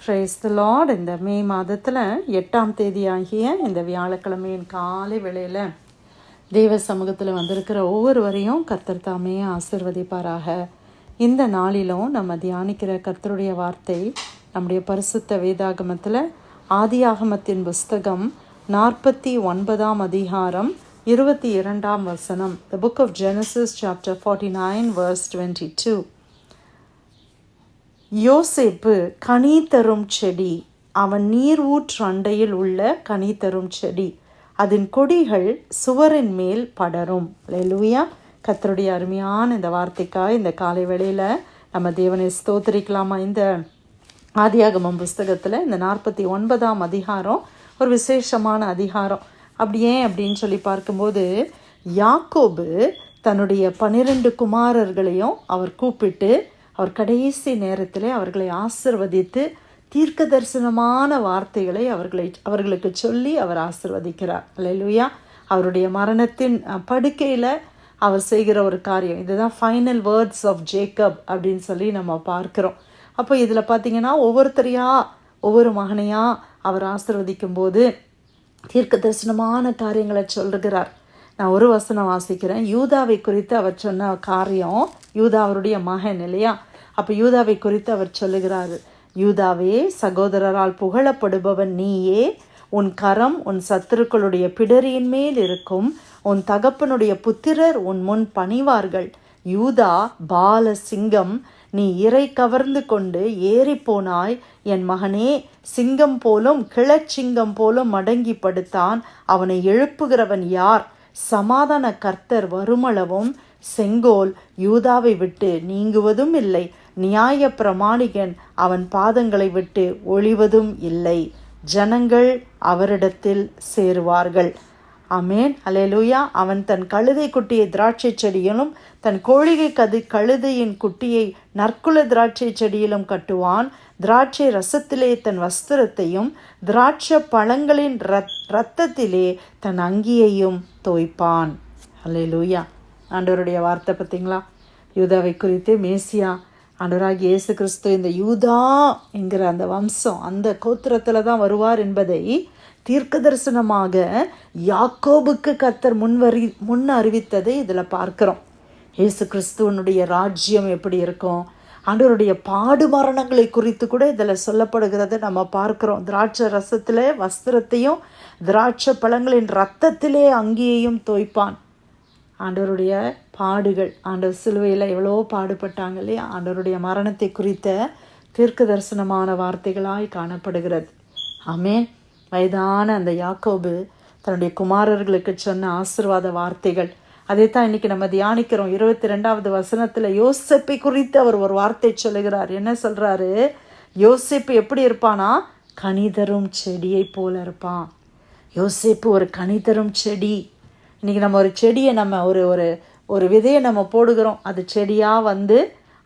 Praise the Lord. இந்த மே மாதத்தில் 8ஆம் தேதி ஆகிய இந்த வியாழக்கிழமையின் காலை வேளையில் தேவ சமூகத்தில் வந்திருக்கிற ஒவ்வொருவரையும் கர்த்தர் தாமே ஆசிர்வதிப்பாராக. இந்த நாளிலும் நம்ம தியானிக்கிற கர்த்தருடைய வார்த்தை நம்முடைய பரிசுத்த வேதாகமத்தில் ஆதியாகமத்தின் புஸ்தகம் 49ஆம் அதிகாரம் 22ஆம் வசனம். The book of Genesis chapter 49 verse 22. யோசேப்பு கனி தரும் செடி, அவன் நீர் ஊற்று அண்டையில் உள்ள கனி தரும் செடி, அதன் கொடிகள் சுவரின் மேல் படரும். அல்லேலூயா. கர்த்தருடைய அருமையான இந்த வார்த்தைக்காய் இந்த காலை வேளையில் நம்ம தேவனை ஸ்தோத்திரிக்கலாமா? இந்த ஆதியாகமம் புஸ்தகத்தில் இந்த 49ஆம் அதிகாரம் ஒரு விசேஷமான அதிகாரம். அப்படின்னு சொல்லி பார்க்கும்போது, யாக்கோபு தன்னுடைய 12 குமாரர்களையும் அவர் கூப்பிட்டு அவர் கடைசி நேரத்தில் அவர்களை ஆசிர்வதித்து தீர்க்க தரிசனமான வார்த்தைகளை அவர்களுக்கு சொல்லி அவர் ஆசிர்வதிக்கிறார். அல்லேலூயா. அவருடைய மரணத்தின் படுக்கையில் அவர் செய்கிற ஒரு காரியம் இதுதான், ஃபைனல் வேர்ட்ஸ் ஆஃப் ஜேக்கப் அப்படின்னு சொல்லி நம்ம பார்க்கிறோம். அப்போ இதில் பார்த்தீங்கன்னா ஒவ்வொரு மகனையாக அவர் ஆசிர்வதிக்கும் போது தீர்க்க தரிசனமான காரியங்களை சொல்லுகிறார். நான் ஒரு வசனம் வாசிக்கிறேன். யூதாவை குறித்து அவர் சொன்ன காரியம், யூதா அவருடைய மகன் இல்லையா? அப்போ யூதாவை குறித்து அவர் சொல்லுகிறார், யூதாவே, சகோதரரால் புகழப்படுபவன் நீயே, உன் கரம் உன் சத்துருக்களுடைய பிடரியின் மேல் இருக்கும், உன் தகப்பனுடைய புத்திரர் உன் முன் பணிவார்கள். யூதா பால சிங்கம், நீ இறை கவர்ந்து கொண்டு ஏறி போனாய். என் மகனே, சிங்கம் போலும் கிளச்சிங்கம் போலும் மடங்கி படுத்தான். அவனை எழுப்புகிறவன் யார்? சமாதான கர்த்தர் வருமளவும் செங்கோல் யூதாவை விட்டு நீங்குவதும் இல்லை, நியாய பிரமாணிகன் அவன் பாதங்களை விட்டு ஒழிவதும் இல்லை. ஜனங்கள் அவரிடத்தில் சேருவார்கள். ஆமேன். அல்லேலூயா. அவன் தன் கழுதை குட்டியை திராட்சை செடியிலும் தன் கோழிகை கழுதையின் குட்டியை நற்குல திராட்சை செடியிலும் கட்டுவான். திராட்சை ரசத்திலே தன் வஸ்திரத்தையும் திராட்சை பழங்களின் இரத்தத்திலே தன் அங்கியையும் தோய்ப்பான். அல்லேலூயா. ஆண்டவருடைய வார்த்தை பார்த்தீங்களா? யூதாவை குறித்து மேசியா ஆண்டவராகிய இயேசு கிறிஸ்து இந்த யூதா என்கிற அந்த வம்சம், அந்த கோத்திரத்தில் தான் வருவார் என்பதை தீர்க்க தரிசனமாக யாக்கோபுக்கு கர்த்தர் முன் அறிவித்ததை இதில் பார்க்கிறோம். இயேசு கிறிஸ்துவனுடைய ராஜ்யம் எப்படி இருக்கும், ஆண்டவருடைய பாடு மரணங்களை குறித்து கூட இதில் சொல்லப்படுகிறத நம்ம பார்க்கிறோம். திராட்சை ரசத்திலே வஸ்திரத்தையும் திராட்சை பழங்களின் இரத்தத்திலே அங்கேயும் தோய்ப்பான். ஆண்டவருடைய பாடுகள், ஆண்டவர் சிலுவையில் எவ்வளோ பாடுபட்டாங்க இல்லையா? ஆண்டவருடைய மரணத்தை குறித்த தீர்க்க தரிசனமான வார்த்தைகளாய் காணப்படுகிறது. ஆமேன். வயதான அந்த யாக்கோபு தன்னுடைய குமாரர்களுக்கு சொன்ன ஆசீர்வாத வார்த்தைகள், அதைத்தான் இன்னைக்கு நம்ம தியானிக்கிறோம். 22ஆவது வசனத்தில் யோசேப்பை குறித்து அவர் ஒரு வார்த்தை சொல்லுகிறார். என்ன சொல்றாரு? யோசேப்பு எப்படி இருப்பானா? கனிதரும் செடியை போல இருப்பான். யோசேப்பு ஒரு கனிதரும் செடி. இன்றைக்கி நம்ம ஒரு செடியை நம்ம ஒரு விதையை நம்ம போடுகிறோம். அது செடியாக வந்து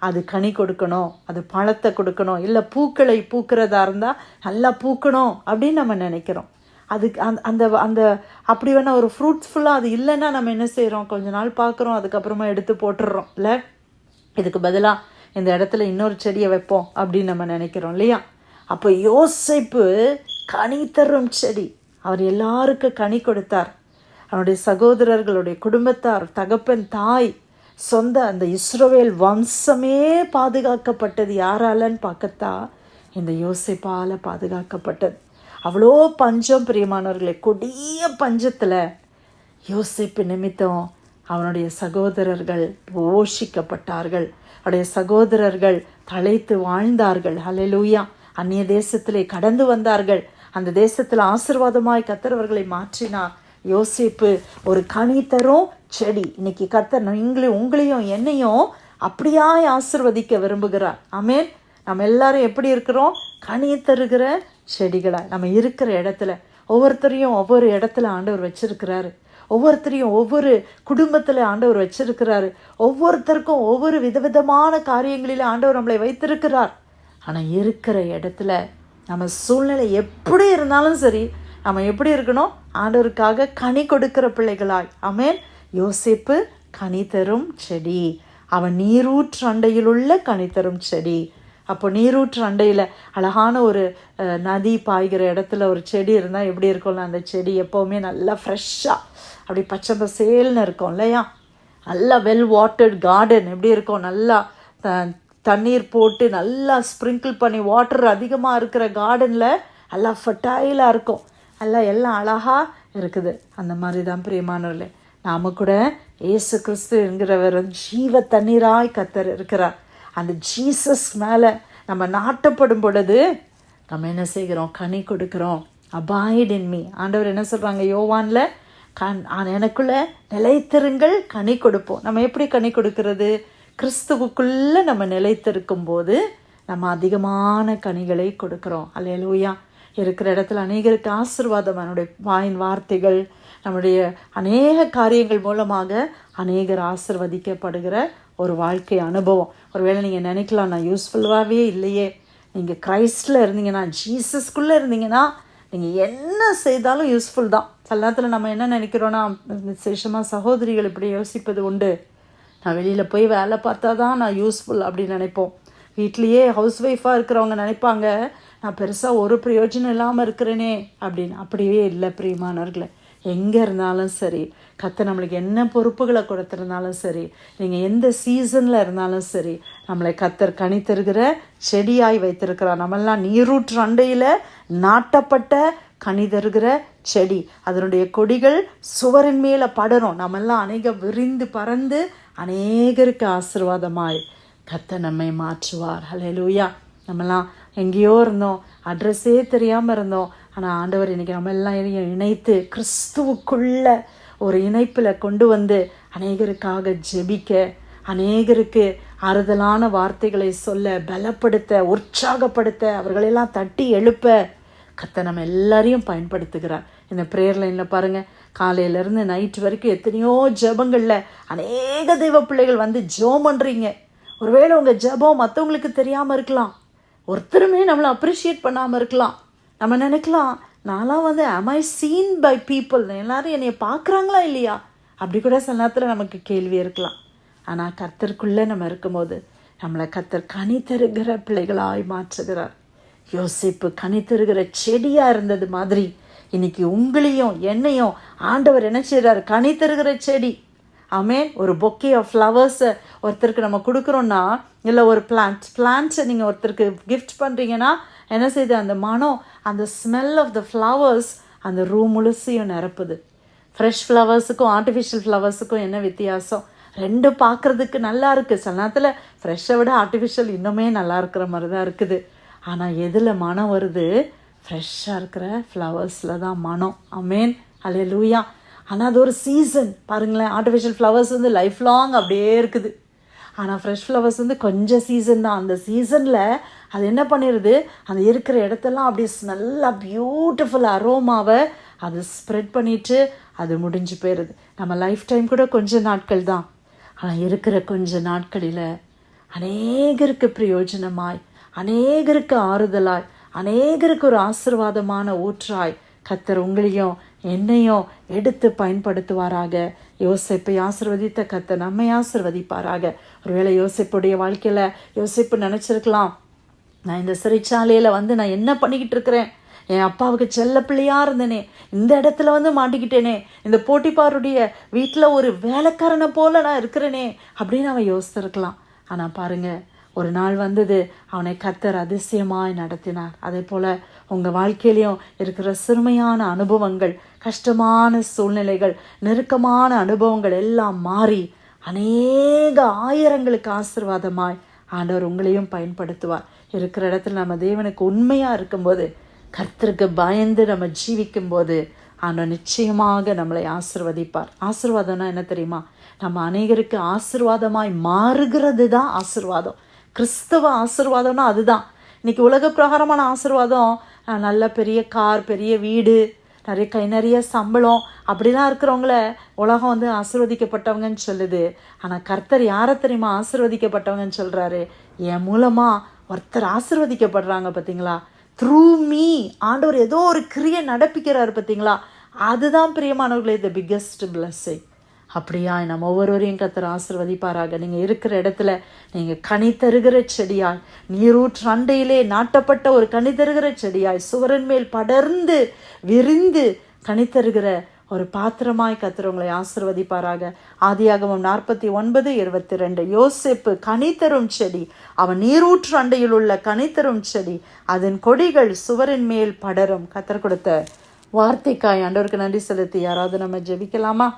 அது கனி கொடுக்கணும், அது பழத்தை கொடுக்கணும், இல்லை பூக்களை பூக்கிறதா இருந்தால் நல்லா பூக்கணும் அப்படின்னு நம்ம நினைக்கிறோம். அதுக்கு அந்த அப்படி வேணால் ஒரு ஃப்ரூட்ஸ்ஃபுல்லாக அது இல்லைன்னா நம்ம என்ன செய்கிறோம்? கொஞ்ச நாள் பார்க்குறோம், அதுக்கப்புறமா எடுத்து போட்டுடுறோம் இல்லை? இதுக்கு பதிலாக இந்த இடத்துல இன்னொரு செடியை வைப்போம் அப்படின்னு நம்ம நினைக்கிறோம் இல்லையா? அப்போ யோசேப்பு கனி தரும் செடி. அவர் எல்லாருக்கும் கனி கொடுத்தார். அவனுடைய சகோதரர்களுடைய குடும்பத்தார், தகப்பன், தாய், சொந்த அந்த இஸ்ரவேல் வம்சமே பாதுகாக்கப்பட்டது. யாராலன்னு பார்க்கத்தா? இந்த யோசேப்பால் பாதுகாக்கப்பட்டது. அவ்வளோ பஞ்சம் பிரியமானவர்களே, கொடிய பஞ்சத்தில் யோசேப்பு நிமித்தம் அவனுடைய சகோதரர்கள் போஷிக்கப்பட்டார்கள். அவருடைய சகோதரர்கள் தழைத்து வாழ்ந்தார்கள். அல்லேலூயா. அந்நிய தேசத்திலே கடந்து வந்தார்கள். அந்த தேசத்தில் ஆசீர்வாதமாய் கர்த்தர் அவர்களை மாற்றினார். யோசேப்பு ஒரு கனி தரும் செடி. இன்னைக்கு கர்த்தர் உங்களையும் என்னையும் அப்படியாய் ஆசீர்வதிக்க விரும்புகிறார். ஆமேன். நம்ம எல்லாரும் எப்படி இருக்கிறோம்? கனி தருகிற செடிகளாய் நம்ம இருக்கிற இடத்துல ஒவ்வொருத்தரையும் ஒவ்வொரு இடத்துல ஆண்டவர் வச்சிருக்கிறாரு. ஒவ்வொருத்தரையும் ஒவ்வொரு குடும்பத்தில் ஆண்டவர் வச்சிருக்கிறாரு. ஒவ்வொருத்தருக்கும் ஒவ்வொரு விதவிதமான காரியங்களில் ஆண்டவர் நம்மளை வைத்திருக்கிறார். ஆனால் இருக்கிற இடத்துல நம்ம சூழ்நிலை எப்படி இருந்தாலும் சரி, நம்ம எப்படி இருக்கணும்? ஆண்டவருக்காக கனி கொடுக்கிற பிள்ளைகளாய். ஆமேன். யோசேப்பு கனி தரும் செடி, அவன் நீரூற்று அண்டையில் உள்ள கனி தரும் செடி. அப்போ நீரூற்று அண்டையில் அழகான ஒரு நதி பாய்கிற இடத்துல ஒரு செடி இருந்தால் எப்படி இருக்கும்ல, அந்த செடி எப்போவுமே நல்லா ஃப்ரெஷ்ஷாக அப்படி பச்சை பசேல்னு இருக்கும் இல்லையா. நல்லா வெல் வாட்டர்ட் கார்டன் எப்படி இருக்கும், நல்லா தண்ணீர் போட்டு நல்லா ஸ்ப்ரிங்கிள் பண்ணி வாட்டர் அதிகமாக இருக்கிற கார்டனில் நல்லா ஃபர்டைலாக இருக்கும், எல்லாம் அழகாக இருக்குது. அந்த மாதிரி தான் பிரியமானவர்களே, நாம் கூட இயேசு கிறிஸ்து என்கிறவர் ஜீவ தண்ணீராய் கர்த்தர் இருக்கிறார். அந்த ஜீசஸ் மேலே நம்ம நாட்டப்படும் பொழுது நம்ம என்ன செய்கிறோம், கனி கொடுக்குறோம். அபாய்ட் இன் மீ, ஆண்டவர் என்ன சொல்கிறாங்க யோவானில், எனக்குள்ளே நிலைத்திருங்கள், கனி கொடுப்போம். நம்ம எப்படி கனி கொடுக்கறது, கிறிஸ்துவுக்குள்ளே நம்ம நிலைத்திருக்கும் போது நம்ம அதிகமான கனிகளை கொடுக்குறோம். அல்லேலூயா. இருக்கிற இடத்துல அநேகருக்கு ஆசீர்வாதம், என்னுடைய வாயின் வார்த்தைகள், நம்முடைய அநேக காரியங்கள் மூலமாக அநேகர் ஆசீர்வதிக்கப்படுகிற ஒரு வாழ்க்கை அனுபவம். ஒருவேளை நீங்கள் நினைக்கலாம், நான் யூஸ்ஃபுல்லாகவே இல்லையே. நீங்கள் கிரைஸ்டில் இருந்தீங்கன்னா, ஜீசஸ்குள்ளே இருந்தீங்கன்னா நீங்கள் என்ன செய்தாலும் யூஸ்ஃபுல் தான். சில நேரத்தில் நம்ம என்ன நினைக்கிறோன்னா, விசேஷமாக சகோதரிகள் இப்படி யோசிப்பது உண்டு, நான் வெளியில் போய் வேலை பார்த்தா தான் நான் யூஸ்ஃபுல் அப்படின்னு நினைப்போம். வீட்லேயே ஹவுஸ் ஒய்ஃபாக இருக்கிறவங்க நினைப்பாங்க, நான் பெருசாக ஒரு பிரயோஜனம் இல்லாமல் இருக்கிறேனே அப்படின்னு. அப்படியே இல்லை பிரியமானவர்களே. எங்கே இருந்தாலும் சரி, கர்த்தர் நம்மளுக்கு என்ன பொறுப்புகளை கொடுத்துருந்தாலும் சரி, நீங்கள் எந்த சீசனில் இருந்தாலும் சரி, நம்மளை கர்த்தர் கனி தருகிற செடியாய் வைத்திருக்கிறார். நம்மெல்லாம் நீரூற்று அண்டையில் நாட்டப்பட்ட கனி தருகிற செடி. அதனுடைய கொடிகள் சுவரின் மேலே படரும். நம்மெல்லாம் அநேக விரிந்து பறந்து அநேகருக்கு ஆசீர்வாதமாய் கர்த்தர் நம்மை மாற்றுவார். ஹல்லேலூயா. நம்மெல்லாம் எங்கேயோ இருந்தோம், அட்ரஸே தெரியாமல் இருந்தோம். ஆனால் ஆண்டவர் இன்றைக்கி நம்ம எல்லாம் இணைத்து கிறிஸ்துவுக்குள்ள ஒரு இணைப்பில் கொண்டு வந்து அநேகருக்காக ஜெபிக்க, அநேகருக்கு ஆறுதலான வார்த்தைகளை சொல்ல, பலப்படுத்த, உற்சாகப்படுத்த, அவர்களெல்லாம் தட்டி எழுப்ப கர்த்தர் நம்ம எல்லாரையும் பயன்படுத்துகிறார். இந்த ப்ரேயர் லைனில் பாருங்கள், காலையிலேருந்து நைட் வரைக்கும் எத்தனையோ ஜெபங்களில் அநேக தெய்வ பிள்ளைகள் வந்து ஜெபம் பண்ணுறீங்க. ஒருவேளை உங்கள் ஜெபம் மற்றவங்களுக்கு தெரியாமல் இருக்கலாம், ஒருத்தருமே நம்மளை அப்ரிஷியேட் பண்ணாமல் இருக்கலாம். நம்ம நினைக்கலாம், நான்லாம் வந்து am I seen by people, எல்லாரும் என்னைய பார்க்குறாங்களா இல்லையா, அப்படி கூட சில நேரத்தில் நமக்கு கேள்வி இருக்கலாம். ஆனால் கர்த்தருக்குள்ளே நம்ம இருக்கும்போது நம்மளை கர்த்தர் கனி தருகிற பிள்ளைகளாய் மாற்றுகிறார். யோசிப்பு கனி தருகிற செடியாக இருந்தது மாதிரி இன்னைக்கு உங்களையும் என்னையும் ஆண்டவர் என்ன செய்கிறார், கனி தருகிற செடி. ஆமேன். ஒரு பொக்கே ஆஃப் ஃப்ளவர்ஸை ஒருத்தருக்கு நம்ம கொடுக்குறோன்னா, இல்லை ஒரு பிளான்ட்ஸை நீங்கள் ஒருத்தருக்கு கிஃப்ட் பண்ணுறீங்கன்னா என்ன செய்யுது, அந்த மனம், அந்த ஸ்மெல் ஆஃப் த ஃப்ளவர்ஸ் அந்த ரூம் முழுசையும் நிரப்புது. ஃப்ரெஷ் ஃப்ளவர்ஸுக்கும் ஆர்டிஃபிஷியல் ஃப்ளவர்ஸுக்கும் என்ன வித்தியாசம்? ரெண்டும் பார்க்குறதுக்கு நல்லா இருக்குது. சில நேரத்தில் ஃப்ரெஷ்ஷை விட ஆர்டிஃபிஷியல் இன்னுமே நல்லா இருக்கிற மாதிரி தான் இருக்குது. ஆனால் எதில் மனம் வருது? ஃப்ரெஷ்ஷாக இருக்கிற ஃப்ளவர்ஸில் தான் மனம். ஆமேன். அல்லேலூயா. ஆனால் அது ஒரு சீசன் பாருங்களேன். ஆர்டிஃபிஷியல் ஃப்ளவர்ஸ் வந்து லைஃப் லாங் அப்படியே இருக்குது. ஆனால் ஃப்ரெஷ் ஃப்ளவர்ஸ் வந்து கொஞ்சம் சீசன் தான். அந்த சீசனில் அது என்ன பண்ணிடுது, அந்த இருக்கிற இடத்தெல்லாம் அப்படியே நல்லா பியூட்டிஃபுல் அரோமாவை அது ஸ்ப்ரெட் பண்ணிவிட்டு அது முடிஞ்சு போயிடுது. நம்ம லைஃப் டைம் கூட கொஞ்சம் நாட்கள் தான். ஆனால் இருக்கிற கொஞ்ச நாட்களில் அநேகருக்கு பிரயோஜனமாய், அநேகருக்கு ஆறுதலாய், அநேகருக்கு ஒரு ஆசீர்வாதமான ஊற்றாய் கர்த்தர் உங்களையும் என்னையும் எடுத்து பயன்படுத்துவாராக. யோசேப்பை ஆசீர்வதித்த கர்த்தர் நம்மை ஆசீர்வதிப்பாராக. ஒருவேளை யோசேப்புடைய வாழ்க்கையில் யோசேப்பு நினச்சிருக்கலாம், நான் இந்த சிறைச்சாலையில் வந்து நான் என்ன பண்ணிக்கிட்டு இருக்கிறேன், என் அப்பாவுக்கு செல்ல பிள்ளையாக இருந்தேனே, இந்த இடத்துல வந்து மாட்டிக்கிட்டேனே, இந்த போட்டிப்பாருடைய வீட்டில் ஒரு வேலைக்காரனை போல நான் இருக்கிறேனே அப்படின்னு அவன் யோசித்திருக்கலாம். ஆனால் பாருங்கள், ஒரு நாள் வந்தது, அவனை கர்த்தர் அதிசயமாய் நடத்தினார். அதே போல் உங்கள் வாழ்க்கையிலையும் இருக்கிற சிறுமையான அனுபவங்கள், கஷ்டமான சூழ்நிலைகள், நெருக்கமான அனுபவங்கள் எல்லாம் மாறி அநேக ஆயிரங்களுக்கு ஆசீர்வாதமாய் ஆண்டவர் உங்களையும் பயன்படுத்துவார். இருக்கிற இடத்துல நம்ம தேவனுக்கு உண்மையாக இருக்கும்போது, கர்த்தருக்கு பயந்து நம்ம ஜீவிக்கும்போது ஆண்டவர் நிச்சயமாக நம்மளை ஆசீர்வதிப்பார். ஆசீர்வாதம்னா என்ன தெரியுமா? நம்ம அநேகருக்கு ஆசீர்வாதமாய் மாறுகிறது தான் ஆசீர்வாதம். கிறிஸ்தவ ஆசீர்வாதம்னா அதுதான். இன்றைக்கி உலக பிரகாரமான ஆசீர்வாதம் நல்ல பெரிய கார், பெரிய வீடு, நிறைய சம்பளம் அப்படிலாம் இருக்கிறவங்கள உலகம் வந்து ஆசீர்வதிக்கப்பட்டவங்கன்னு சொல்லுது. ஆனால் கர்த்தர் யாரை தெரியுமா ஆசீர்வதிக்கப்பட்டவங்கன்னு சொல்கிறாரு? என் மூலமாக ஒருத்தர் ஆசீர்வதிக்கப்படுறாங்க பார்த்தீங்களா, த்ரூ மீ. ஆண்டவர் ஏதோ ஒரு கிரியை நடப்பிக்கிறார் பார்த்தீங்களா, அதுதான் பிரியமானவர்களே த பிக்கஸ்ட் பிளஸ்ஸிங். அப்படியா நம்ம ஒவ்வொருவரையும் கர்த்தர் ஆசீர்வதிப்பாராக. நீங்கள் இருக்கிற இடத்துல நீங்கள் கனி தருகிற செடியாய், நீரூற்று அண்டையிலே நாட்டப்பட்ட ஒரு கனி தருகிற செடியாய், சுவரின் மேல் படர்ந்து விரிந்து கனி தருகிற ஒரு பாத்திரமாய் கர்த்தர் உங்களை ஆசீர்வதிப்பாராக. ஆதியாகமம் 49:22. யோசேப்பு கனி தரும் செடி, அவன் நீரூற்று அண்டையில் உள்ள கனி தரும் செடி, அதன் கொடிகள் சுவரின் மேல் படரும். கர்த்தர் கொடுத்த வார்த்தைக்காய் ஆண்டவருக்கு நன்றி செலுத்தி யாராவது நம்ம ஜெபிக்கலாமா?